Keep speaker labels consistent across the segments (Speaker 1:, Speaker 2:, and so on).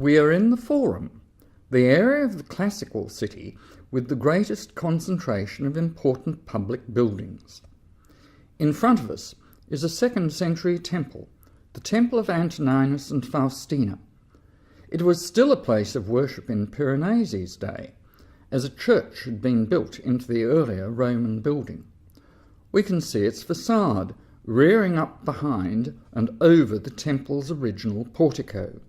Speaker 1: We are in the Forum, the area of the classical city with the greatest concentration of important public buildings. In front of us is a 2nd century temple, the Temple of Antoninus and Faustina. It was still a place of worship in Piranesi's day, as a church had been built into the earlier Roman building. We can see its facade rearing up behind and over the temple's original portico.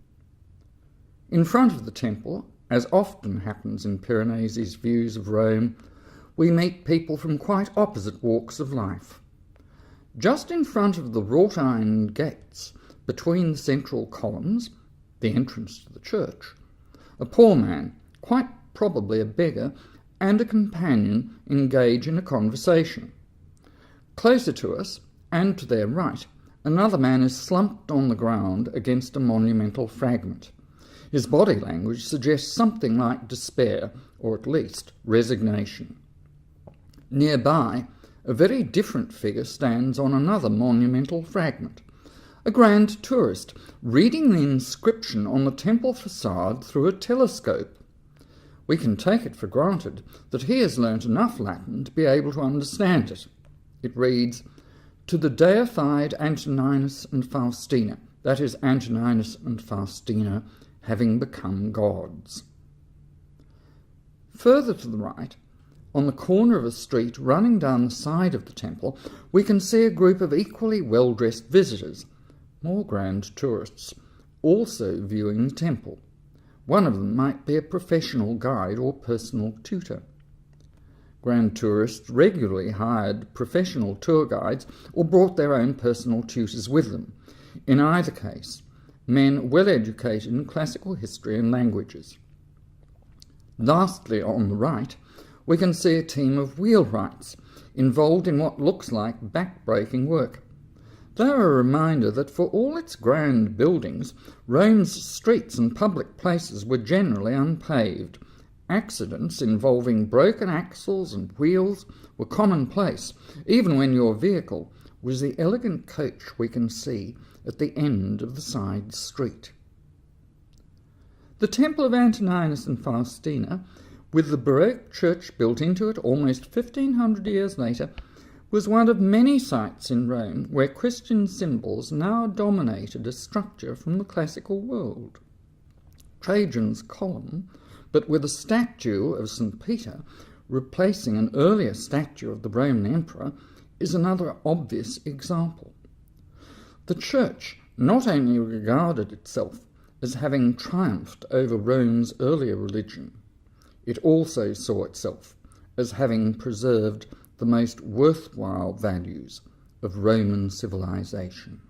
Speaker 1: In front of the temple, as often happens in Piranesi's views of Rome, we meet people from quite opposite walks of life. Just in front of the wrought-iron gates, between the central columns, the entrance to the church, a poor man, quite probably a beggar, and a companion engage in a conversation. Closer to us, and to their right, another man is slumped on the ground against a monumental fragment. His body language suggests something like despair, or at least resignation. Nearby, a very different figure stands on another monumental fragment, a grand tourist reading the inscription on the temple facade through a telescope. We can take it for granted that he has learnt enough Latin to be able to understand it. It reads, "To the deified Antoninus and Faustina," that is, Antoninus and Faustina having become gods. Further to the right, on the corner of a street running down the side of the temple, we can see a group of equally well-dressed visitors, more grand tourists, also viewing the temple. One of them might be a professional guide or personal tutor. Grand tourists regularly hired professional tour guides or brought their own personal tutors with them. In either case, men well educated in classical history and languages. Lastly, on the right, we can see a team of wheelwrights involved in what looks like back-breaking work. They are a reminder that for all its grand buildings, Rome's streets and public places were generally unpaved. Accidents involving broken axles and wheels were commonplace, even when your vehicle was the elegant coach we can see at the end of the side street. The Temple of Antoninus and Faustina, with the Baroque church built into it almost 1,500 years later, was one of many sites in Rome where Christian symbols now dominated a structure from the classical world. Trajan's column, but with a statue of St. Peter replacing an earlier statue of the Roman emperor, is another obvious example. The church not only regarded itself as having triumphed over Rome's earlier religion, it also saw itself as having preserved the most worthwhile values of Roman civilization.